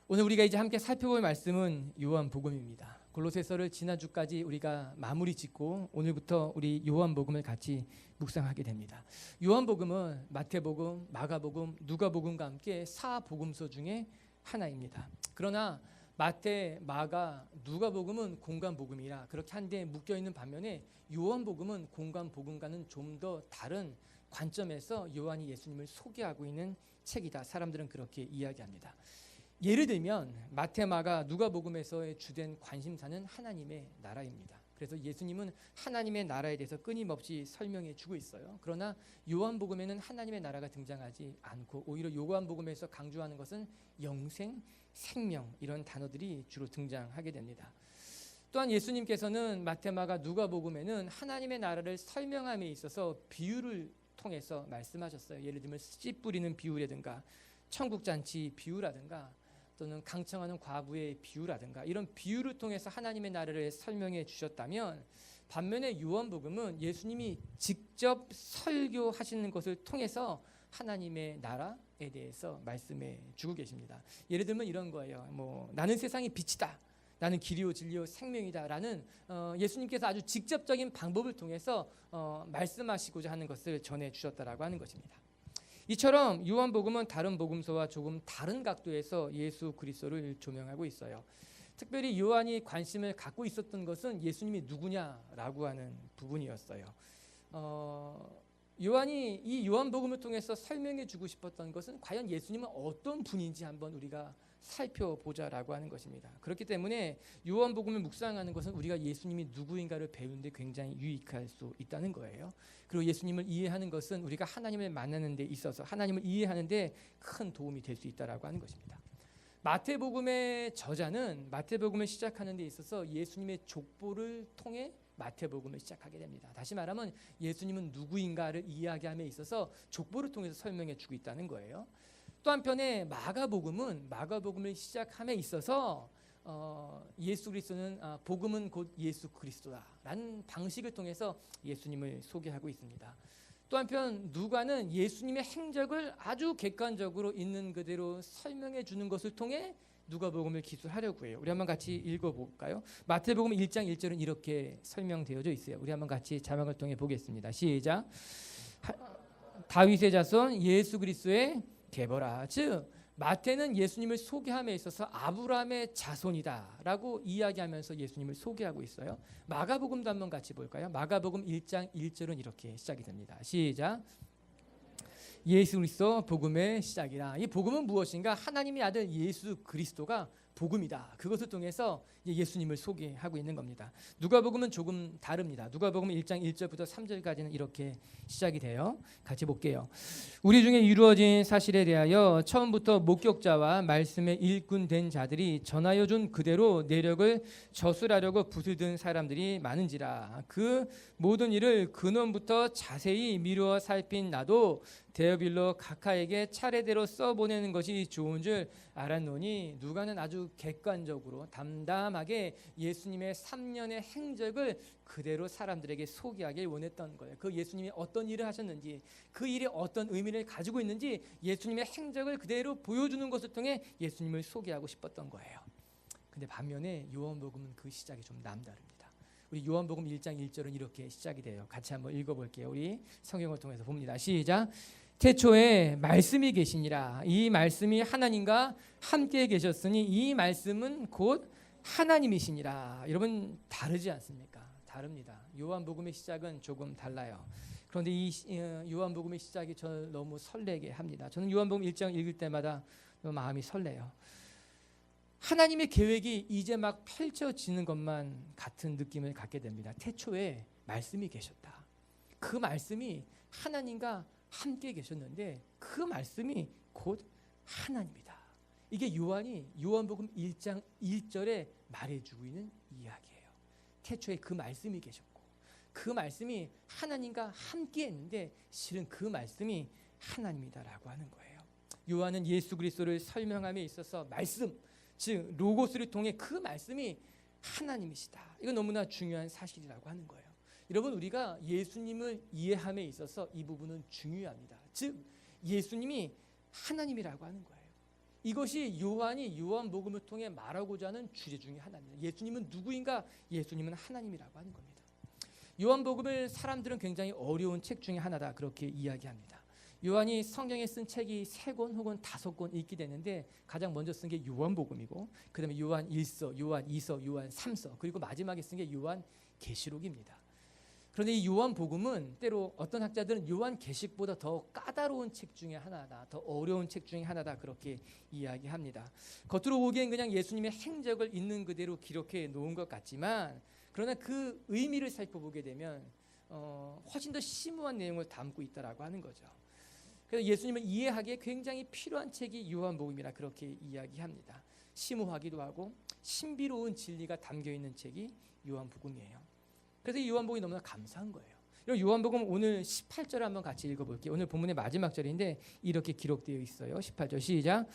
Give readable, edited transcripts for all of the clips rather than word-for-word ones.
오늘 우리가 이제 함께 살펴볼 말씀은 요한복음입니다. 골로새서를 지난주까지 우리가 마무리 짓고 오늘부터 우리 요한복음을 같이 묵상하게 됩니다. 요한복음은 마태복음, 마가복음, 누가복음과 함께 4복음서 중에 하나입니다. 그러나 마태, 마가, 누가복음은 공관복음이라 그렇게 한데 묶여있는 반면에 요한복음은 공관복음과는 좀 더 다른 관점에서 요한이 예수님을 소개하고 있는 책이다. 사람들은 그렇게 이야기합니다. 예를 들면 마태, 마가, 누가복음에서의 주된 관심사는 하나님의 나라입니다. 그래서 예수님은 하나님의 나라에 대해서 끊임없이 설명해 주고 있어요. 그러나 요한복음에는 하나님의 나라가 등장하지 않고 오히려 요한복음에서 강조하는 것은 영생, 생명 이런 단어들이 주로 등장하게 됩니다. 또한 예수님께서는 마태, 마가, 누가복음에는 하나님의 나라를 설명함에 있어서 비유를 통해서 말씀하셨어요. 예를 들면 씨 뿌리는 비유라든가 천국잔치 비유라든가 또는 강청하는 과부의 비유라든가 이런 비유를 통해서 하나님의 나라를 설명해 주셨다면 반면에 요한복음은 예수님이 직접 설교하시는 것을 통해서 하나님의 나라에 대해서 말씀해 주고 계십니다. 예를 들면 이런 거예요. 나는 세상의 빛이다. 나는 길이요 진리요 생명이다 라는 예수님께서 아주 직접적인 방법을 통해서 말씀하시고자 하는 것을 전해주셨다라고 하는 것입니다. 이처럼 요한복음은 다른 복음서와 조금 다른 각도에서 예수 그리스도를 조명하고 있어요. 특별히 요한이 관심을 갖고 있었던 것은 예수님이 누구냐라고 하는 부분이었어요. 요한이 이 요한복음을 통해서 설명해 주고 싶었던 것은 과연 예수님은 어떤 분인지 한번 우리가 살펴보자라고 하는 것입니다. 그렇기 때문에 요한복음을 묵상하는 것은 우리가 예수님이 누구인가를 배우는데 굉장히 유익할 수 있다는 거예요. 그리고 예수님을 이해하는 것은 우리가 하나님을 만나는 데 있어서 하나님을 이해하는 데 큰 도움이 될 수 있다라고 하는 것입니다. 마태복음의 저자는 마태복음을 시작하는 데 있어서 예수님의 족보를 통해 마태복음을 시작하게 됩니다. 다시 말하면 예수님은 누구인가를 이야기함에 있어서 족보를 통해서 설명해 주고 있다는 거예요. 또 한편에 마가복음을 시작함에 있어서 예수 그리스도는 복음은 곧 예수 그리스도다라는 방식을 통해서 예수님을 소개하고 있습니다. 또 한편 누가는 예수님의 행적을 아주 객관적으로 있는 그대로 설명해 주는 것을 통해 누가복음을 기술하려고 해요. 우리 한번 같이 읽어볼까요? 마태복음 1장 1절은 이렇게 설명되어져 있어요. 우리 한번 같이 자막을 통해 보겠습니다. 시작. 다윗의 자손 예수 그리스도의 계보라. 즉 마태는 예수님을 소개함에 있어서 아브라함의 자손이다라고 이야기하면서 예수님을 소개하고 있어요. 마가복음도 한번 같이 볼까요? 마가복음 1장 1절은 이렇게 시작이 됩니다. 시작. 예수 그리스도 복음의 시작이라. 이 복음은 무엇인가? 하나님의 아들 예수 그리스도가 복음이다. 그것을 통해서 예수님을 소개하고 있는 겁니다. 누가복음은 조금 다릅니다. 누가복음 1장 1절부터 3절까지는 이렇게 시작이 돼요. 같이 볼게요. 우리 중에 이루어진 사실에 대하여 처음부터 목격자와 말씀에 일꾼된 자들이 전하여 준 그대로 내력을 저술하려고 붓을 든 사람들이 많은지라. 그 모든 일을 근원부터 자세히 미루어 살핀 나도 데어빌로 각하에게 차례대로 써보내는 것이 좋은 줄 알았노니 누가는 아주 객관적으로 담담하게 예수님의 3년의 행적을 그대로 사람들에게 소개하길 원했던 거예요. 그 예수님이 어떤 일을 하셨는지 그 일이 어떤 의미를 가지고 있는지 예수님의 행적을 그대로 보여주는 것을 통해 예수님을 소개하고 싶었던 거예요. 근데 반면에 요한복음은 그 시작이 좀 남다릅니다. 우리 요한복음 1장 1절은 이렇게 시작이 돼요. 같이 한번 읽어볼게요. 우리 성경을 통해서 봅니다. 시작. 태초에 말씀이 계시니라. 이 말씀이 하나님과 함께 계셨으니 이 말씀은 곧 하나님이시니라. 여러분 다르지 않습니까? 다릅니다. 요한복음의 시작은 조금 달라요. 그런데 이 요한복음의 시작이 저를 너무 설레게 합니다. 저는 요한복음 1장 읽을 때마다 너무 마음이 설레요. 하나님의 계획이 이제 막 펼쳐지는 것만 같은 느낌을 갖게 됩니다. 태초에 말씀이 계셨다. 그 말씀이 하나님과 함께 계셨는데 그 말씀이 곧 하나님이다. 이게 요한이 요한복음 1장 1절에 말해주고 있는 이야기예요. 태초에 그 말씀이 계셨고 그 말씀이 하나님과 함께 했는데 실은 그 말씀이 하나님이다라고 하는 거예요. 요한은 예수 그리스도를 설명함에 있어서 말씀, 즉 로고스를 통해 그 말씀이 하나님이시다. 이건 너무나 중요한 사실이라고 하는 거예요. 여러분 우리가 예수님을 이해함에 있어서 이 부분은 중요합니다. 즉 예수님이 하나님이라고 하는 거예요. 이것이 요한이 요한복음을 통해 말하고자 하는 주제 중에 하나입니다. 예수님은 누구인가? 예수님은 하나님이라고 하는 겁니다. 요한복음을 사람들은 굉장히 어려운 책 중에 하나다 그렇게 이야기합니다. 요한이 성경에 쓴 책이 3권 혹은 5권 읽게 되는데 가장 먼저 쓴 게 요한복음이고 그 다음에 요한 1서, 요한 2서, 요한 3서 그리고 마지막에 쓴 게 요한 계시록입니다. 그런데 이 요한복음은 때로 어떤 학자들은 요한계시록보다 더 까다로운 책 중에 하나다, 더 어려운 책 중에 하나다 그렇게 이야기합니다. 겉으로 보기엔 그냥 예수님의 행적을 있는 그대로 기록해 놓은 것 같지만 그러나 그 의미를 살펴보게 되면 훨씬 더 심오한 내용을 담고 있다라고 하는 거죠. 그래서 예수님을 이해하기에 굉장히 필요한 책이 요한복음이라 그렇게 이야기합니다. 심오하기도 하고 신비로운 진리가 담겨 있는 책이 요한복음이에요. 그래서 이 요한복음이 너무나 감사한 거예요. 요한복음 오늘 18절을 한번 같이 읽어볼게요. 오늘 본문의 마지막 절인데 이렇게 기록되어 있어요. 18절 시작.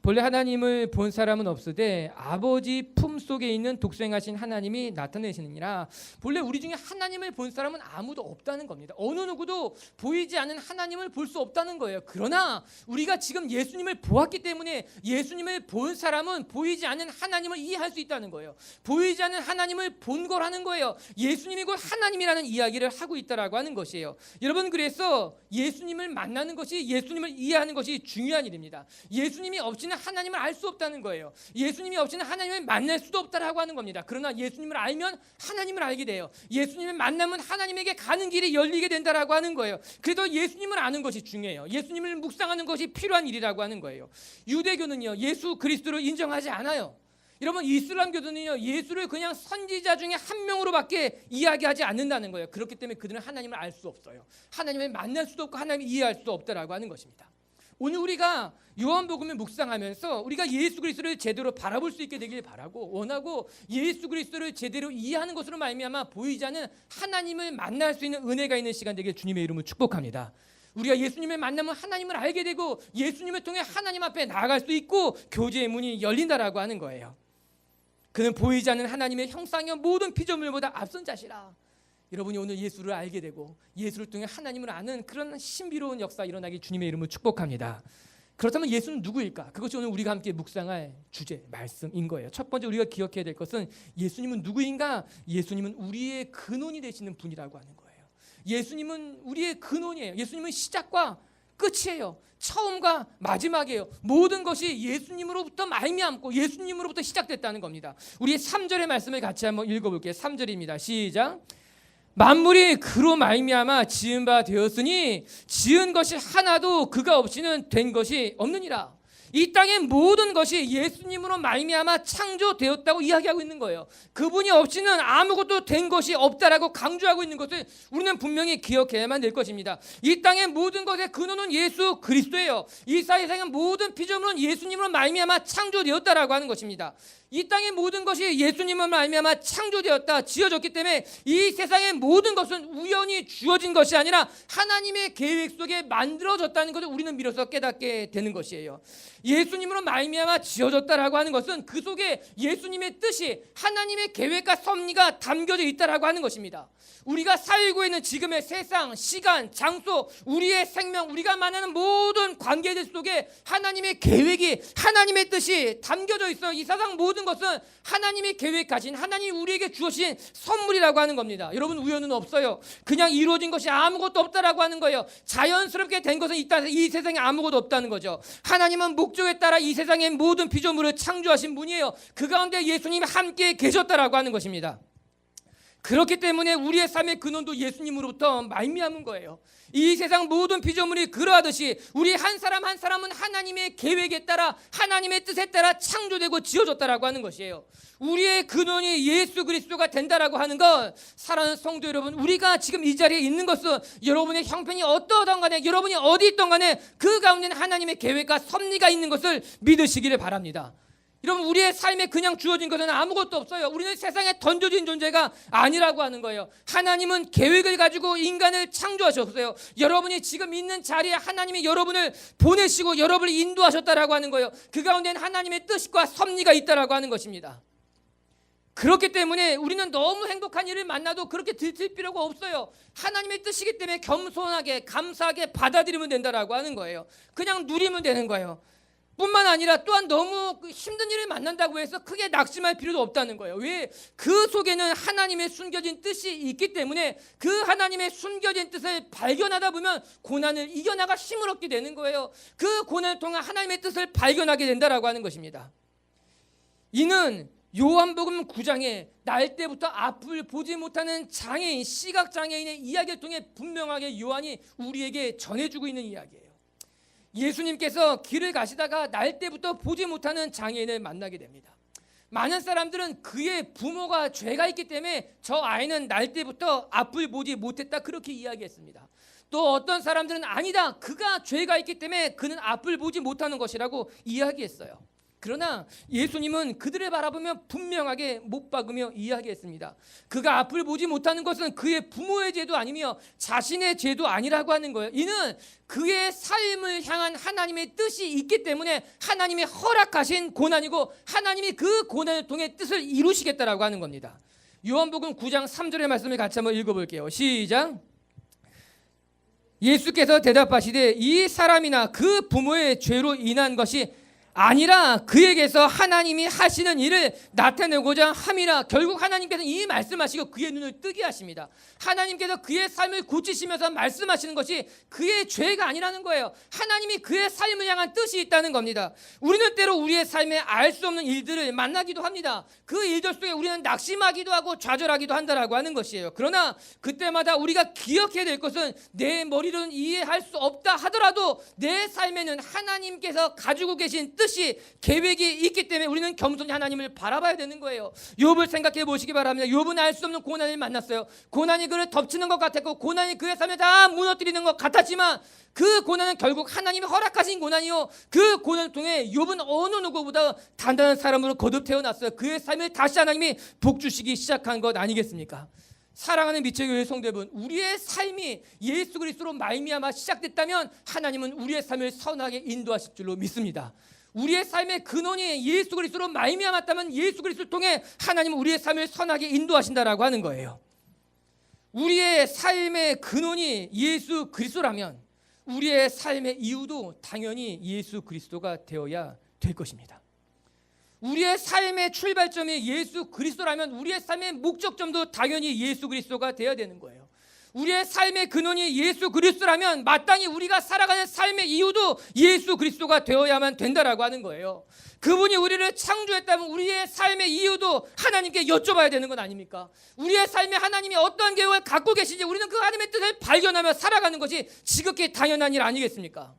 본래 하나님을 본 사람은 없으되 아버지 품속에 있는 독생하신 하나님이 나타내시느니라. 본래 우리 중에 하나님을 본 사람은 아무도 없다는 겁니다. 어느 누구도 보이지 않는 하나님을 볼 수 없다는 거예요. 그러나 우리가 지금 예수님을 보았기 때문에 예수님을 본 사람은 보이지 않는 하나님을 이해할 수 있다는 거예요. 보이지 않는 하나님을 본 거라는 거예요. 예수님이 곧 하나님이라는 이야기를 하고 있다 라고 하는 것이에요. 여러분 그래서 예수님을 만나는 것이 예수님을 이해하는 것이 중요한 일입니다. 예수님이 없이는 하나님을 알 수 없다는 거예요. 예수님이 없이는 하나님을 만날 수도 없다라고 하는 겁니다. 그러나 예수님을 알면 하나님을 알게 돼요. 예수님을 만나면 하나님에게 가는 길이 열리게 된다라고 하는 거예요. 그래도 예수님을 아는 것이 중요해요. 예수님을 묵상하는 것이 필요한 일이라고 하는 거예요. 유대교는요 예수 그리스도를 인정하지 않아요. 여러분 이슬람교도는요 예수를 그냥 선지자 중에 한 명으로밖에 이야기하지 않는다는 거예요. 그렇기 때문에 그들은 하나님을 알 수 없어요. 하나님을 만날 수도 없고 하나님을 이해할 수도 없다라고 하는 것입니다. 오늘 우리가 요한복음을 묵상하면서 우리가 예수 그리스도를 제대로 바라볼 수 있게 되길 바라고 원하고 예수 그리스도를 제대로 이해하는 것으로 말미암아 보이지 않는 하나님을 만날 수 있는 은혜가 있는 시간 되길 주님의 이름으로 축복합니다. 우리가 예수님을 만나면 하나님을 알게 되고 예수님을 통해 하나님 앞에 나아갈 수 있고 교제의 문이 열린다라고 하는 거예요. 그는 보이지 않는 하나님의 형상이요 모든 피조물보다 앞선 자시라. 여러분이 오늘 예수를 알게 되고 예수를 통해 하나님을 아는 그런 신비로운 역사 일어나기 주님의 이름으로 축복합니다. 그렇다면 예수는 누구일까? 그것이 오늘 우리가 함께 묵상할 주제, 말씀인 거예요. 첫 번째 우리가 기억해야 될 것은 예수님은 누구인가? 예수님은 우리의 근원이 되시는 분이라고 하는 거예요. 예수님은 우리의 근원이에요. 예수님은 시작과 끝이에요. 처음과 마지막이에요. 모든 것이 예수님으로부터 말미암고 예수님으로부터 시작됐다는 겁니다. 우리 3절의 말씀을 같이 한번 읽어볼게요. 3절입니다. 시작. 만물이 그로 말미암아 지은 바 되었으니 지은 것이 하나도 그가 없이는 된 것이 없느니라. 이 땅의 모든 것이 예수님으로 말미암아 창조되었다고 이야기하고 있는 거예요. 그분이 없이는 아무것도 된 것이 없다라고 강조하고 있는 것을 우리는 분명히 기억해야만 될 것입니다. 이 땅의 모든 것의 근원은 예수 그리스도예요. 이 세상의 모든 피조물은 예수님으로 말미암아 창조되었다라고 하는 것입니다. 이 땅의 모든 것이 예수님으로 말미암아 창조되었다, 지어졌기 때문에 이 세상의 모든 것은 우연히 주어진 것이 아니라 하나님의 계획 속에 만들어졌다는 것을 우리는 비로소 깨닫게 되는 것이에요. 예수님으로 말미암아 지어졌다라고 하는 것은 그 속에 예수님의 뜻이 하나님의 계획과 섭리가 담겨져 있다라고 하는 것입니다. 우리가 살고 있는 지금의 세상, 시간, 장소, 우리의 생명, 우리가 만나는 모든 관계들 속에 하나님의 계획이, 하나님의 뜻이 담겨져 있어. 이 세상 모든 것은 하나님의 계획하신, 하나님이 우리에게 주신 선물이라고 하는 겁니다. 여러분 우연은 없어요. 그냥 이루어진 것이 아무것도 없다라고 하는 거예요. 자연스럽게 된 것은 이 세상에 아무것도 없다는 거죠. 하나님은 목적에 따라 이 세상의 모든 피조물을 창조하신 분이에요. 그 가운데 예수님이 함께 계셨다라고 하는 것입니다. 그렇기 때문에 우리의 삶의 근원도 예수님으로부터 말미암은 거예요. 이 세상 모든 피조물이 그러하듯이 우리 한 사람 한 사람은 하나님의 계획에 따라 하나님의 뜻에 따라 창조되고 지어졌다라고 하는 것이에요. 우리의 근원이 예수 그리스도가 된다라고 하는 것, 사랑하는 성도 여러분, 우리가 지금 이 자리에 있는 것은 여러분의 형편이 어떠하든 간에, 여러분이 어디 있든 간에 그 가운데는 하나님의 계획과 섭리가 있는 것을 믿으시기를 바랍니다. 여러분 우리의 삶에 그냥 주어진 것은 아무것도 없어요. 우리는 세상에 던져진 존재가 아니라고 하는 거예요. 하나님은 계획을 가지고 인간을 창조하셨어요. 여러분이 지금 있는 자리에 하나님이 여러분을 보내시고 여러분을 인도하셨다라고 하는 거예요. 그 가운데는 하나님의 뜻과 섭리가 있다라고 하는 것입니다. 그렇기 때문에 우리는 너무 행복한 일을 만나도 그렇게 들칠 필요가 없어요. 하나님의 뜻이기 때문에 겸손하게 감사하게 받아들이면 된다라고 하는 거예요. 그냥 누리면 되는 거예요. 뿐만 아니라 또한 너무 힘든 일을 만난다고 해서 크게 낙심할 필요도 없다는 거예요. 왜? 그 속에는 하나님의 숨겨진 뜻이 있기 때문에 그 하나님의 숨겨진 뜻을 발견하다 보면 고난을 이겨나가 힘을 얻게 되는 거예요. 그 고난을 통해 하나님의 뜻을 발견하게 된다라고 하는 것입니다. 이는 요한복음 9장에 날 때부터 앞을 보지 못하는 장애인, 시각장애인의 이야기를 통해 분명하게 요한이 우리에게 전해주고 있는 이야기예요. 예수님께서 길을 가시다가 날 때부터 보지 못하는 장애인을 만나게 됩니다. 많은 사람들은 그의 부모가 죄가 있기 때문에 저 아이는 날 때부터 앞을 보지 못했다 그렇게 이야기했습니다. 또 어떤 사람들은 아니다, 그가 죄가 있기 때문에 그는 앞을 보지 못하는 것이라고 이야기했어요. 그러나 예수님은 그들을 바라보며 분명하게 못 박으며 이야기했습니다. 그가 앞을 보지 못하는 것은 그의 부모의 죄도 아니며 자신의 죄도 아니라고 하는 거예요. 이는 그의 삶을 향한 하나님의 뜻이 있기 때문에 하나님이 허락하신 고난이고 하나님이 그 고난을 통해 뜻을 이루시겠다라고 하는 겁니다. 요한복음 9장 3절의 말씀을 같이 한번 읽어볼게요. 시작. 예수께서 대답하시되 이 사람이나 그 부모의 죄로 인한 것이 아니라 그에게서 하나님이 하시는 일을 나타내고자 함이라. 결국 하나님께서 이 말씀하시고 그의 눈을 뜨게 하십니다. 하나님께서 그의 삶을 고치시면서 말씀하시는 것이 그의 죄가 아니라는 거예요. 하나님이 그의 삶을 향한 뜻이 있다는 겁니다. 우리는 때로 우리의 삶에 알 수 없는 일들을 만나기도 합니다. 그 일들 속에 우리는 낙심하기도 하고 좌절하기도 한다라고 하는 것이에요. 그러나 그때마다 우리가 기억해야 될 것은 내 머리로는 이해할 수 없다 하더라도 내 삶에는 하나님께서 가지고 계신 뜻이 계획이 있기 때문에 우리는 겸손히 하나님을 바라봐야 되는 거예요. 욥을 생각해 보시기 바랍니다. 욥은 알 수 없는 고난을 만났어요. 고난이 그를 덮치는 것 같았고 고난이 그의 삶을 다 무너뜨리는 것 같았지만 그 고난은 결국 하나님이 허락하신 고난이요, 그 고난을 통해 욥은 어느 누구보다 단단한 사람으로 거듭 태어났어요. 그의 삶을 다시 하나님이 복주시기 시작한 것 아니겠습니까? 사랑하는 미처 교회 성도 여러분, 우리의 삶이 예수 그리스도로 말미암아 시작됐다면 하나님은 우리의 삶을 선하게 인도하실 줄로 믿습니다. 우리의 삶의 근원이 예수 그리스도로 말미암았다면 예수 그리스도를 통해 하나님은 우리의 삶을 선하게 인도하신다라고 하는 거예요. 우리의 삶의 근원이 예수 그리스도라면 우리의 삶의 이유도 당연히 예수 그리스도가 되어야 될 것입니다. 우리의 삶의 출발점이 예수 그리스도라면 우리의 삶의 목적점도 당연히 예수 그리스도가 되어야 되는 거예요. 우리의 삶의 근원이 예수 그리스도라면 마땅히 우리가 살아가는 삶의 이유도 예수 그리스도가 되어야만 된다라고 하는 거예요. 그분이 우리를 창조했다면 우리의 삶의 이유도 하나님께 여쭤봐야 되는 건 아닙니까? 우리의 삶에 하나님이 어떤 계획을 갖고 계신지 우리는 그 하나님의 뜻을 발견하며 살아가는 것이 지극히 당연한 일 아니겠습니까?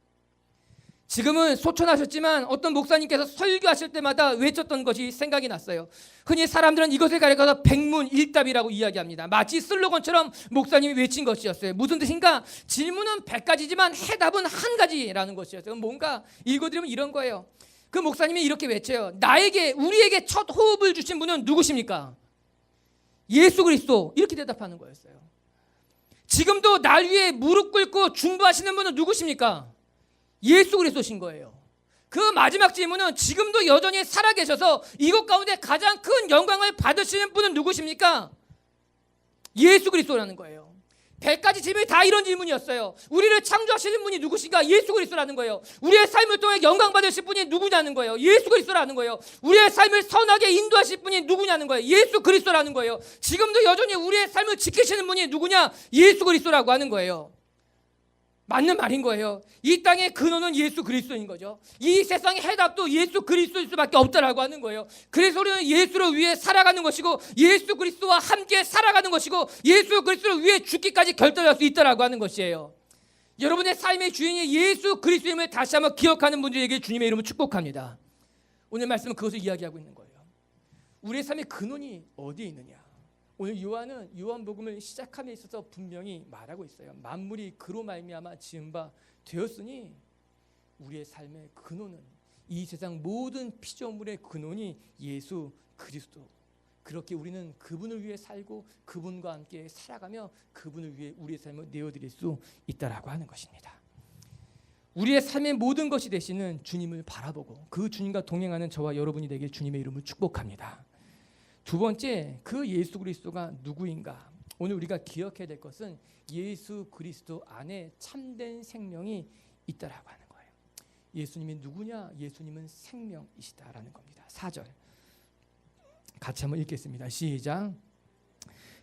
지금은 소천하셨지만 어떤 목사님께서 설교하실 때마다 외쳤던 것이 생각이 났어요. 흔히 사람들은 이것을 가리켜서 백문일답이라고 이야기합니다. 마치 슬로건처럼 목사님이 외친 것이었어요. 무슨 뜻인가? 질문은 100가지지만 해답은 한 가지라는 것이었어요. 뭔가 읽어드리면 이런 거예요. 그 목사님이 이렇게 외쳐요. 우리에게 첫 호흡을 주신 분은 누구십니까? 예수 그리스도. 이렇게 대답하는 거였어요. 지금도 날 위해 무릎 꿇고 중보하시는 분은 누구십니까? 예수 그리스도신 거예요. 그 마지막 질문은 지금도 여전히 살아계셔서 이것 가운데 가장 큰 영광을 받으시는 분은 누구십니까? 예수 그리스도라는 거예요. 100가지 질문이 다 이런 질문이었어요. 우리를 창조하시는 분이 누구신가? 예수 그리스도라는 거예요. 우리의 삶을 통해 영광 받으실 분이 누구냐는 거예요. 예수 그리스도라는 거예요. 우리의 삶을 선하게 인도하실 분이 누구냐는 거예요. 예수 그리스도라는 거예요. 지금도 여전히 우리의 삶을 지키시는 분이 누구냐? 예수 그리스도라고 하는 거예요. 맞는 말인 거예요. 이 땅의 근원은 예수 그리스도인 거죠. 이 세상의 해답도 예수 그리스도일 수밖에 없다라고 하는 거예요. 그래서 우리는 예수를 위해 살아가는 것이고 예수 그리스도와 함께 살아가는 것이고 예수 그리스도를 위해 죽기까지 결단할 수 있다라고 하는 것이에요. 여러분의 삶의 주인이 예수 그리스도임을 다시 한번 기억하는 분들에게 주님의 이름으로 축복합니다. 오늘 말씀은 그것을 이야기하고 있는 거예요. 우리의 삶의 근원이 어디에 있느냐? 오늘 요한은 요한복음을 시작함에 있어서 분명히 말하고 있어요. 만물이 그로 말미암아 지은 바 되었으니 우리의 삶의 근원은 이 세상 모든 피조물의 근원이 예수 그리스도. 그렇게 우리는 그분을 위해 살고 그분과 함께 살아가며 그분을 위해 우리의 삶을 내어드릴 수 있다라고 하는 것입니다. 우리의 삶의 모든 것이 되시는 주님을 바라보고 그 주님과 동행하는 저와 여러분이 되길 주님의 이름을 축복합니다. 두 번째, 그 예수 그리스도가 누구인가? 오늘 우리가 기억해야 될 것은 예수 그리스도 안에 참된 생명이 있다라고 하는 거예요. 예수님이 누구냐? 예수님은 생명이시다라는 겁니다. 4절 같이 한번 읽겠습니다. 시작.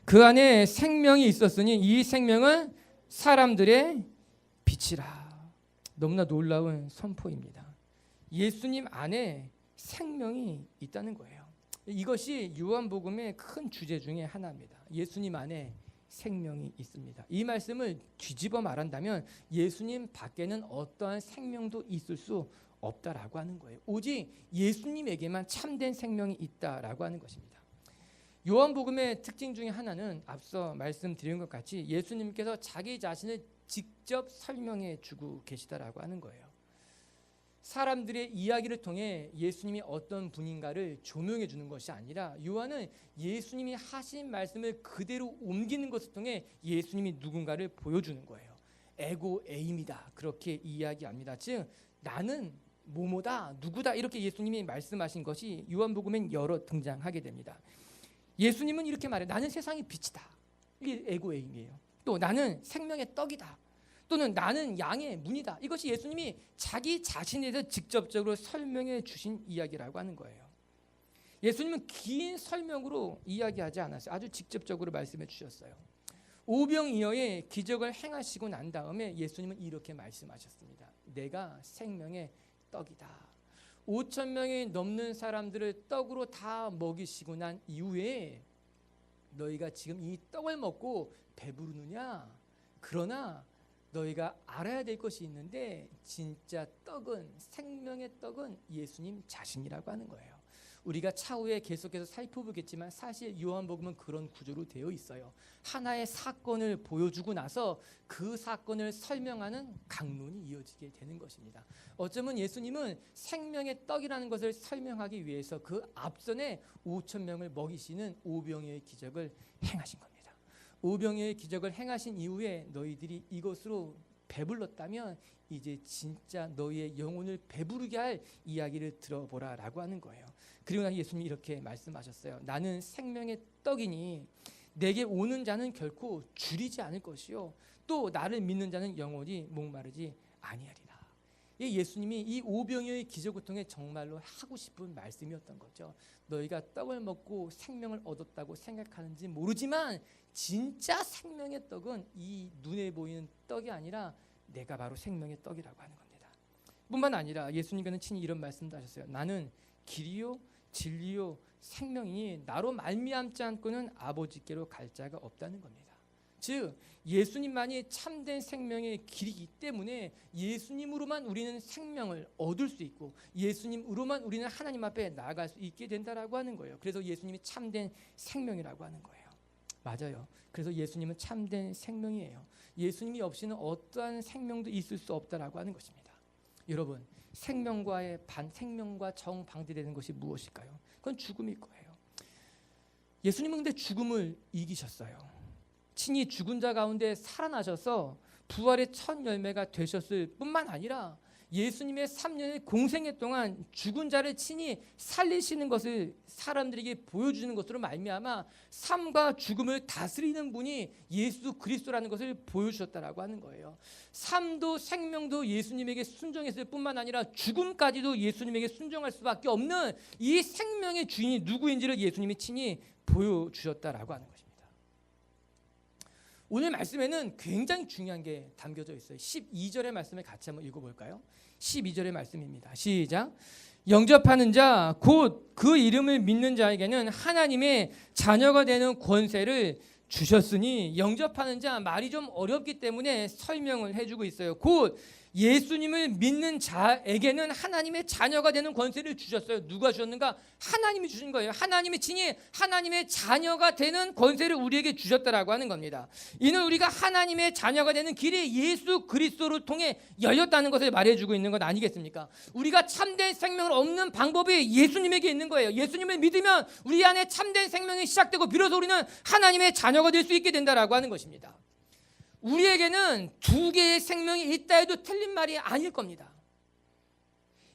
그 안에 생명이 있었으니 이 생명은 사람들의 빛이라. 너무나 놀라운 선포입니다. 예수님 안에 생명이 있다는 거예요. 이것이 요한복음의 큰 주제 중에 하나입니다. 예수님 안에 생명이 있습니다. 이 말씀을 뒤집어 말한다면 예수님 밖에는 어떠한 생명도 있을 수 없다라고 하는 거예요. 오직 예수님에게만 참된 생명이 있다라고 하는 것입니다. 요한복음의 특징 중에 하나는 앞서 말씀드린 것 같이 예수님께서 자기 자신을 직접 설명해 주고 계시다라고 하는 거예요. 사람들의 이야기를 통해 예수님이 어떤 분인가를 조명해 주는 것이 아니라 요한은 예수님이 하신 말씀을 그대로 옮기는 것을 통해 예수님이 누군가를 보여주는 거예요. 에고 에임이다, 그렇게 이야기합니다. 즉 나는 뭐뭐다, 누구다, 이렇게 예수님이 말씀하신 것이 요한복음엔 여러 등장하게 됩니다. 예수님은 이렇게 말해요. 나는 세상의 빛이다. 이게 에고 에임이에요. 또 나는 생명의 떡이다. 또는 나는 양의 문이다. 이것이 예수님이 자기 자신에 대해서 직접적으로 설명해 주신 이야기라고 하는 거예요. 예수님은 긴 설명으로 이야기하지 않았어요. 아주 직접적으로 말씀해 주셨어요. 오병이어의 기적을 행하시고 난 다음에 예수님은 이렇게 말씀하셨습니다. 내가 생명의 떡이다. 5천 명이 넘는 사람들을 떡으로 다 먹이시고 난 이후에 너희가 지금 이 떡을 먹고 배부르느냐? 그러나 너희가 알아야 될 것이 있는데 진짜 떡은, 생명의 떡은 예수님 자신이라고 하는 거예요. 우리가 차후에 계속해서 살펴보겠지만 사실 요한복음은 그런 구조로 되어 있어요. 하나의 사건을 보여주고 나서 그 사건을 설명하는 강론이 이어지게 되는 것입니다. 어쩌면 예수님은 생명의 떡이라는 것을 설명하기 위해서 그 앞선에 5천 명을 먹이시는 오병이어의 기적을 행하신 겁니다. 오병이어의 기적을 행하신 이후에 너희들이 이것으로 배불렀다면 이제 진짜 너희의 영혼을 배부르게 할 이야기를 들어보라 라고 하는 거예요. 그리고 나서 예수님이 이렇게 말씀하셨어요. 나는 생명의 떡이니 내게 오는 자는 결코 줄이지 않을 것이요 또 나를 믿는 자는 영원히 목마르지 아니하리라. 예수님이 이 오병이어의 기적을 통해 정말로 하고 싶은 말씀이었던 거죠. 너희가 떡을 먹고 생명을 얻었다고 생각하는지 모르지만 진짜 생명의 떡은 이 눈에 보이는 떡이 아니라 내가 바로 생명의 떡이라고 하는 겁니다. 뿐만 아니라 예수님께서는 친히 이런 말씀도 하셨어요. 나는 길이요 진리요 생명이니 나로 말미암지 않고는 아버지께로 갈 자가 없다는 겁니다. 즉 예수님만이 참된 생명의 길이기 때문에 예수님으로만 우리는 생명을 얻을 수 있고 예수님으로만 우리는 하나님 앞에 나아갈 수 있게 된다라고 하는 거예요. 그래서 예수님이 참된 생명이라고 하는 거예요. 맞아요. 그래서 예수님은 참된 생명이에요. 예수님이 없이는 어떠한 생명도 있을 수 없다라고 하는 것입니다. 여러분, 생명과 정반대되는 것이 무엇일까요? 그건 죽음일 거예요. 예수님은 근데 죽음을 이기셨어요. 친히 죽은 자 가운데 살아나셔서 부활의 첫 열매가 되셨을 뿐만 아니라 예수님의 3년의 공생애 동안 죽은 자를 친히 살리시는 것을 사람들에게 보여주는 것으로 말미암아 삶과 죽음을 다스리는 분이 예수 그리스도라는 것을 보여주셨다라고 하는 거예요. 삶도 생명도 예수님에게 순종했을 뿐만 아니라 죽음까지도 예수님에게 순종할 수밖에 없는 이 생명의 주인이 누구인지를 예수님이 친히 보여주셨다라고 하는 것입니다. 오늘 말씀에는 굉장히 중요한 게 담겨져 있어요. 12절의 말씀을 같이 한번 읽어볼까요? 12절의 말씀입니다. 시작. 영접하는 자 곧 그 이름을 믿는 자에게는 하나님의 자녀가 되는 권세를 주셨으니, 영접하는 자 말이 좀 어렵기 때문에 설명을 해주고 있어요. 곧 예수님을 믿는 자에게는 하나님의 자녀가 되는 권세를 주셨어요. 누가 주셨는가? 하나님이 주신 거예요. 하나님이 친히 하나님의 자녀가 되는 권세를 우리에게 주셨다라고 하는 겁니다. 이는 우리가 하나님의 자녀가 되는 길이 예수 그리스도를 통해 열렸다는 것을 말해주고 있는 것 아니겠습니까? 우리가 참된 생명을 얻는 방법이 예수님에게 있는 거예요. 예수님을 믿으면 우리 안에 참된 생명이 시작되고 비로소 우리는 하나님의 자녀가 될 수 있게 된다라고 하는 것입니다. 우리에게는 두 개의 생명이 있다 해도 틀린 말이 아닐 겁니다.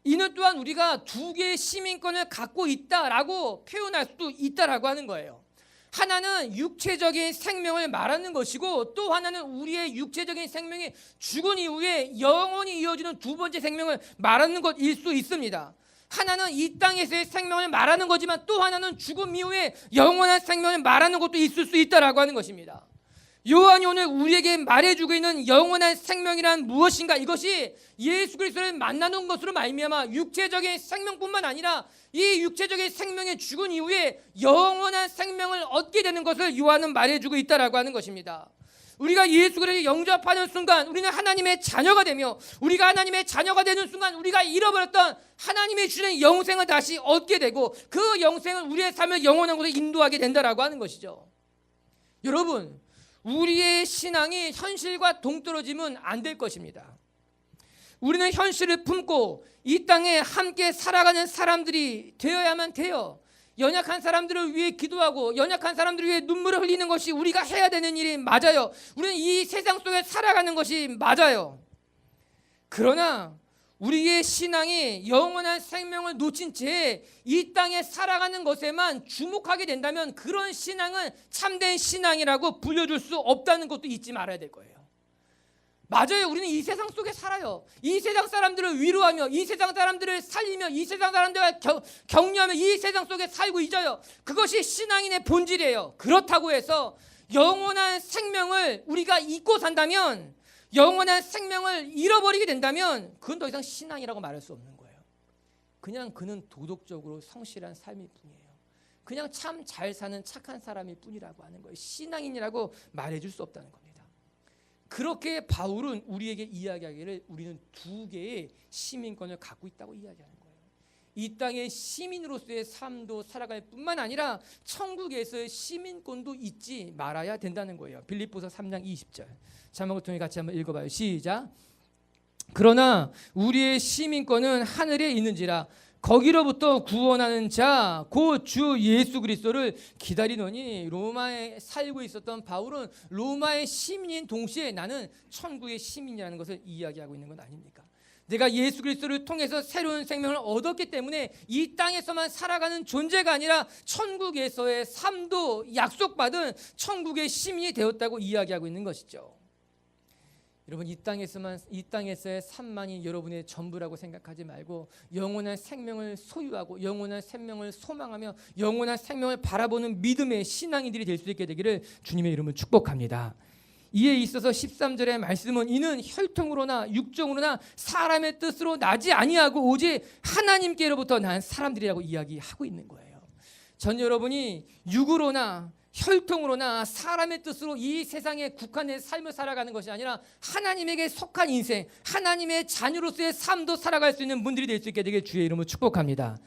이는 또한 우리가 두 개의 시민권을 갖고 있다라고 표현할 수도 있다라고 하는 거예요. 하나는 육체적인 생명을 말하는 것이고 또 하나는 우리의 육체적인 생명이 죽은 이후에 영원히 이어지는 두 번째 생명을 말하는 것일 수 있습니다. 하나는 이 땅에서의 생명을 말하는 거지만 또 하나는 죽음 이후에 영원한 생명을 말하는 것도 있을 수 있다라고 하는 것입니다. 요한이 오늘 우리에게 말해주고 있는 영원한 생명이란 무엇인가? 이것이 예수 그리스도를 만나는 것으로 말미암아 육체적인 생명뿐만 아니라 이 육체적인 생명이 죽은 이후에 영원한 생명을 얻게 되는 것을 요한은 말해주고 있다라고 하는 것입니다. 우리가 예수 그리스도를 영접하는 순간 우리는 하나님의 자녀가 되며 우리가 하나님의 자녀가 되는 순간 우리가 잃어버렸던 하나님의 주시는 영생을 다시 얻게 되고 그 영생을 우리의 삶을 영원한 곳에 인도하게 된다라고 하는 것이죠. 여러분, 우리의 신앙이 현실과 동떨어지면 안 될 것입니다. 우리는 현실을 품고 이 땅에 함께 살아가는 사람들이 되어야만 돼요. 연약한 사람들을 위해 기도하고 연약한 사람들을 위해 눈물을 흘리는 것이 우리가 해야 되는 일이 맞아요. 우리는 이 세상 속에 살아가는 것이 맞아요. 그러나 우리의 신앙이 영원한 생명을 놓친 채 이 땅에 살아가는 것에만 주목하게 된다면 그런 신앙은 참된 신앙이라고 불려줄 수 없다는 것도 잊지 말아야 될 거예요. 맞아요. 우리는 이 세상 속에 살아요. 이 세상 사람들을 위로하며 이 세상 사람들을 살리며 이 세상 사람들과 격려하며 이 세상 속에 살고 있어요. 그것이 신앙인의 본질이에요. 그렇다고 해서 영원한 생명을 우리가 잊고 산다면 영원한 생명을 잃어버리게 된다면 그건 더 이상 신앙이라고 말할 수 없는 거예요. 그냥 그는 도덕적으로 성실한 삶일 뿐이에요. 그냥 참 잘 사는 착한 사람일 뿐이라고 하는 거예요. 신앙인이라고 말해줄 수 없다는 겁니다. 그렇게 바울은 우리에게 이야기하기를 우리는 두 개의 시민권을 갖고 있다고 이야기하는 거예요. 이 땅의 시민으로서의 삶도 살아갈 뿐만 아니라 천국에서의 시민권도 잊지 말아야 된다는 거예요. 빌립보서 3장 20절 제목을 통해 같이 한번 읽어봐요. 시작. 그러나 우리의 시민권은 하늘에 있는지라 거기로부터 구원하는 자 곧 주 예수 그리스도를 기다리노니. 로마에 살고 있었던 바울은 로마의 시민인 동시에 나는 천국의 시민이라는 것을 이야기하고 있는 건 아닙니까? 내가 예수 그리스도를 통해서 새로운 생명을 얻었기 때문에 이 땅에서만 살아가는 존재가 아니라 천국에서의 삶도 약속받은 천국의 시민이 되었다고 이야기하고 있는 것이죠. 여러분, 이 땅에서의 삶만이 여러분의 전부라고 생각하지 말고 영원한 생명을 소유하고 영원한 생명을 소망하며 영원한 생명을 바라보는 믿음의 신앙인들이 될 수 있게 되기를 주님의 이름으로 축복합니다. 이에 있어서 13절의 말씀은 이는 혈통으로나 육정으로나 사람의 뜻으로 나지 아니하고 오직 하나님께로부터 난 사람들이라고 이야기하고 있는 거예요. 전 여러분이 육으로나 혈통으로나 사람의 뜻으로 이 세상에 국한된 삶을 살아가는 것이 아니라 하나님에게 속한 인생, 하나님의 자녀로서의 삶도 살아갈 수 있는 분들이 될 수 있게 되길 주의 이름으로 축복합니다.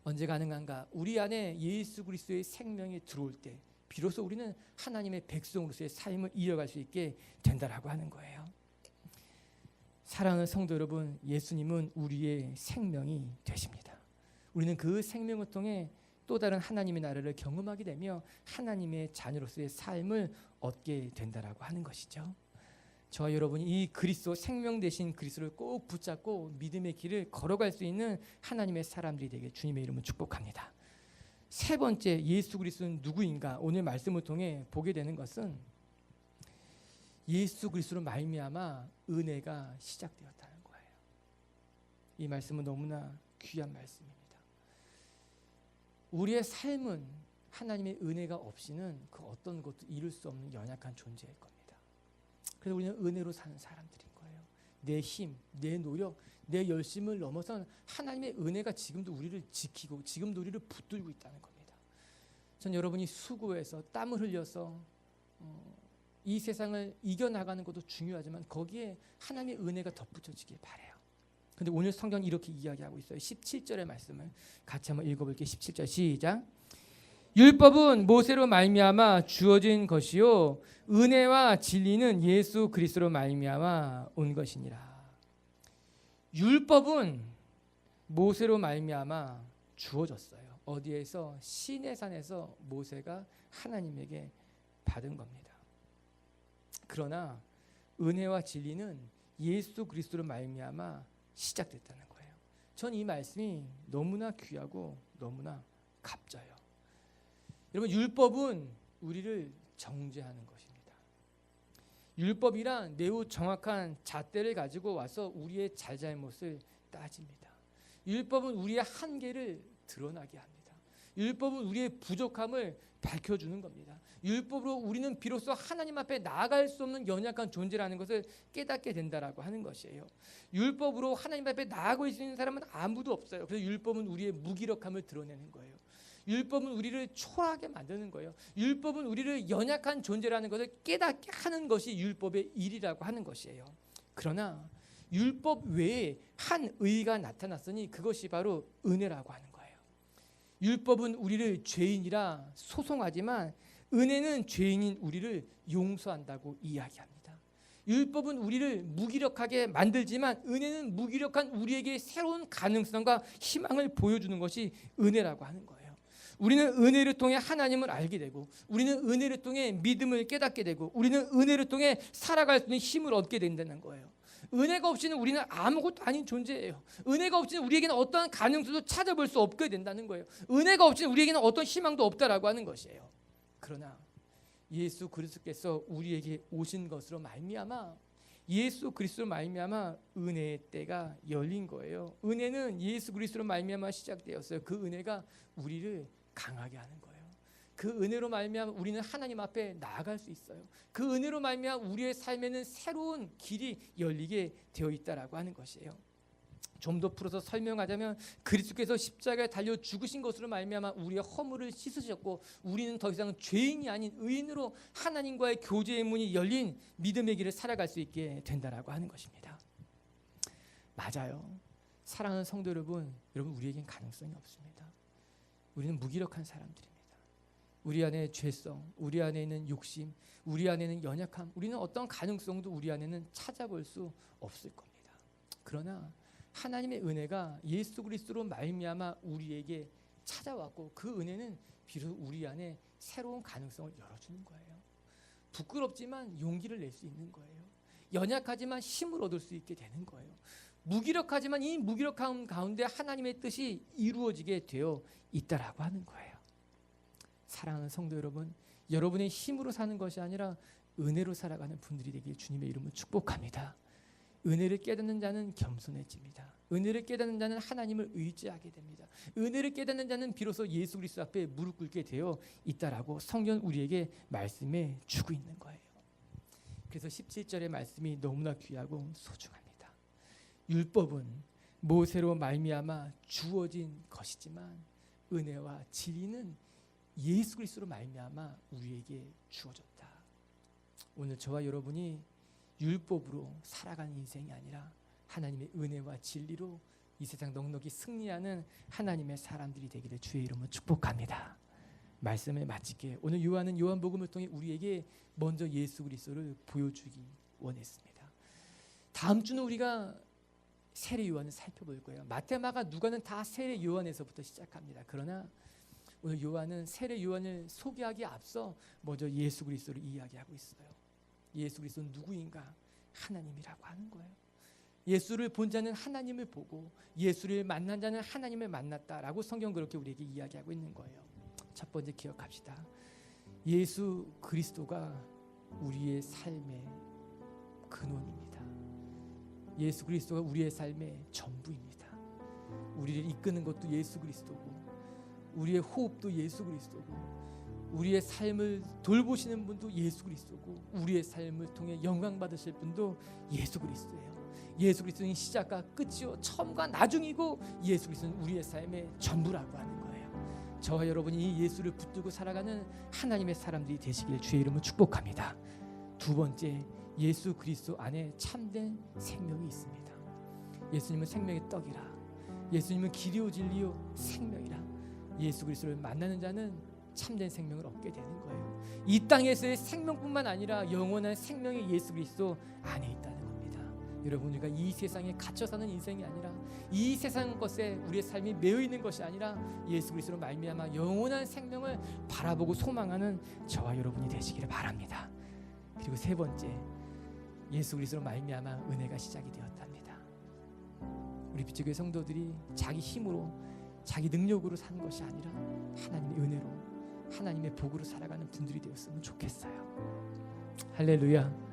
언제 가능한가? 우리 안에 예수 그리스도의 생명이 들어올 때 비로소 우리는 하나님의 백성으로서의 삶을 이어갈 수 있게 된다라고 하는 거예요. 사랑하는 성도 여러분, 예수님은 우리의 생명이 되십니다. 우리는 그 생명을 통해 또 다른 하나님의 나라를 경험하게 되며 하나님의 자녀로서의 삶을 얻게 된다라고 하는 것이죠. 저와 여러분이 이 그리스도, 생명 되신 그리스도를 꼭 붙잡고 믿음의 길을 걸어갈 수 있는 하나님의 사람들이 되게 주님의 이름으로 축복합니다. 세 번째, 예수 그리스도는 누구인가? 오늘 말씀을 통해 보게 되는 것은 예수 그리스도로 말미암아 은혜가 시작되었다는 거예요. 이 말씀은 너무나 귀한 말씀입니다. 우리의 삶은 하나님의 은혜가 없이는 그 어떤 것도 이룰 수 없는 연약한 존재일 겁니다. 그래서 우리는 은혜로 사는 사람들인 거예요. 내 힘, 내 노력, 내 열심을 넘어선 하나님의 은혜가 지금도 우리를 지키고 지금도 우리를 붙들고 있다는 겁니다. 전 여러분이 수고해서 땀을 흘려서 이 세상을 이겨나가는 것도 중요하지만 거기에 하나님의 은혜가 덧붙여지길 바라요. 근데 오늘 성경이 이렇게 이야기하고 있어요. 17절의 말씀을 같이 한번 읽어볼게요. 17절 시작. 율법은 모세로 말미암아 주어진 것이요 은혜와 진리는 예수 그리스도로 말미암아 온 것이니라. 율법은 모세로 말미암아 주어졌어요. 어디에서? 시내산에서 모세가 하나님에게 받은 겁니다. 그러나 은혜와 진리는 예수 그리스도로 말미암아 시작됐다는 거예요. 전 이 말씀이 너무나 귀하고 너무나 값져요. 여러분, 율법은 우리를 정죄하는 것입니다. 율법이란 매우 정확한 잣대를 가지고 와서 우리의 잘잘못을 따집니다. 율법은 우리의 한계를 드러나게 합니다. 율법은 우리의 부족함을 밝혀주는 겁니다. 율법으로 우리는 비로소 하나님 앞에 나아갈 수 없는 연약한 존재라는 것을 깨닫게 된다라고 하는 것이에요. 율법으로 하나님 앞에 나아갈 수 있는 사람은 아무도 없어요. 그래서 율법은 우리의 무기력함을 드러내는 거예요. 율법은 우리를 초라하게 만드는 거예요. 율법은 우리를 연약한 존재라는 것을 깨닫게 하는 것이 율법의 일이라고 하는 것이에요. 그러나 율법 외에 한 의가 나타났으니 그것이 바로 은혜라고 하는 거예요. 율법은 우리를 죄인이라 소송하지만 은혜는 죄인인 우리를 용서한다고 이야기합니다. 율법은 우리를 무기력하게 만들지만 은혜는 무기력한 우리에게 새로운 가능성과 희망을 보여주는 것이 은혜라고 하는 거예요. 우리는 은혜를 통해 하나님을 알게 되고, 우리는 은혜를 통해 믿음을 깨닫게 되고, 우리는 은혜를 통해 살아갈 수 있는 힘을 얻게 된다는 거예요. 은혜가 없이는 우리는 아무것도 아닌 존재예요. 은혜가 없이는 우리에게는 어떠한 가능성도 찾아볼 수 없게 된다는 거예요. 은혜가 없이는 우리에게는 어떤 희망도 없다라고 하는 것이에요. 그러나 예수 그리스도께서 우리에게 오신 것으로 말미암아, 예수 그리스도로 말미암아 은혜의 때가 열린 거예요. 은혜는 예수 그리스도로 말미암아 시작되었어요. 그 은혜가 우리를 강하게 하는 거예요. 그 은혜로 말미암아 우리는 하나님 앞에 나아갈 수 있어요. 그 은혜로 말미암아 우리의 삶에는 새로운 길이 열리게 되어 있다라고 하는 것이에요. 좀 더 풀어서 설명하자면 그리스도께서 십자가에 달려 죽으신 것으로 말미암아 우리의 허물을 씻으셨고, 우리는 더 이상 죄인이 아닌 의인으로 하나님과의 교제의 문이 열린 믿음의 길을 살아갈 수 있게 된다라고 하는 것입니다. 맞아요. 사랑하는 성도 여러분, 우리에겐 가능성이 없습니다. 우리는 무기력한 사람들입니다. 우리 안에 죄성, 우리 안에 있는 욕심, 우리 안에는 연약함, 우리는 어떤 가능성도 우리 안에는 찾아볼 수 없을 겁니다. 그러나 하나님의 은혜가 예수 그리스도로 말미암아 우리에게 찾아왔고, 그 은혜는 비로소 우리 안에 새로운 가능성을 열어주는 거예요. 부끄럽지만 용기를 낼 수 있는 거예요. 연약하지만 힘을 얻을 수 있게 되는 거예요. 무기력하지만 이 무기력함 가운데 하나님의 뜻이 이루어지게 되어 있다라고 하는 거예요. 사랑하는 성도 여러분, 여러분의 힘으로 사는 것이 아니라 은혜로 살아가는 분들이 되길 주님의 이름으로 축복합니다. 은혜를 깨닫는 자는 겸손해집니다. 은혜를 깨닫는 자는 하나님을 의지하게 됩니다. 은혜를 깨닫는 자는 비로소 예수 그리스도 앞에 무릎 꿇게 되어 있다라고 성경 우리에게 말씀해 주고 있는 거예요. 그래서 17절의 말씀이 너무나 귀하고 소중합니다. 율법은 모세로 말미암아 주어진 것이지만 은혜와 진리는 예수 그리스도로 말미암아 우리에게 주어졌다. 오늘 저와 여러분이 율법으로 살아가는 인생이 아니라 하나님의 은혜와 진리로 이 세상 넉넉히 승리하는 하나님의 사람들이 되기를 주의 이름으로 축복합니다. 말씀을 마칠게요. 오늘 요한은 요한복음을 통해 우리에게 먼저 예수 그리스도를 보여주기 원했습니다. 다음 주는 우리가 세례 요한을 살펴볼 거예요. 마태, 마가, 누가는 다 세례 요한에서부터 시작합니다. 그러나 오늘 요한은 세례 요한을 소개하기에 앞서 먼저 예수 그리스도를 이야기하고 있어요. 예수 그리스도는 누구인가? 하나님이라고 하는 거예요. 예수를 본 자는 하나님을 보고 예수를 만난 자는 하나님을 만났다라고 성경 그렇게 우리에게 이야기하고 있는 거예요. 첫 번째 기억합시다. 예수 그리스도가 우리의 삶의 근원입니다. 예수 그리스도가 우리의 삶의 전부입니다. 우리를 이끄는 것도 예수 그리스도고, 우리의 호흡도 예수 그리스도고, 우리의 삶을 돌보시는 분도 예수 그리스도고, 우리의 삶을 통해 영광 받으실 분도 예수 그리스도예요. 예수 그리스도는 시작과 끝이요 처음과 나중이고, 예수 그리스도는 우리의 삶의 전부라고 하는 거예요. 저와 여러분이 이 예수를 붙들고 살아가는 하나님의 사람들이 되시길 주의 이름으로 축복합니다. 두 번째, 예수 그리스도 안에 참된 생명이 있습니다. 예수님은 생명의 떡이라, 예수님은 길이요 진리요 생명이라, 예수 그리스도를 만나는 자는 참된 생명을 얻게 되는 거예요. 이 땅에서의 생명뿐만 아니라 영원한 생명이 예수 그리스도 안에 있다는 겁니다. 여러분, 우리가 이 세상에 갇혀 사는 인생이 아니라, 이 세상 것에 우리의 삶이 매여 있는 것이 아니라 예수 그리스도로 말미암아 영원한 생명을 바라보고 소망하는 저와 여러분이 되시기를 바랍니다. 그리고 세 번째, 예수 그리스도로 말미암아 은혜가 시작이 되었답니다. 우리 빛의 성도들이 자기 힘으로 자기 능력으로 사는 것이 아니라 하나님의 은혜로 하나님의 복으로 살아가는 분들이 되었으면 좋겠어요. 할렐루야.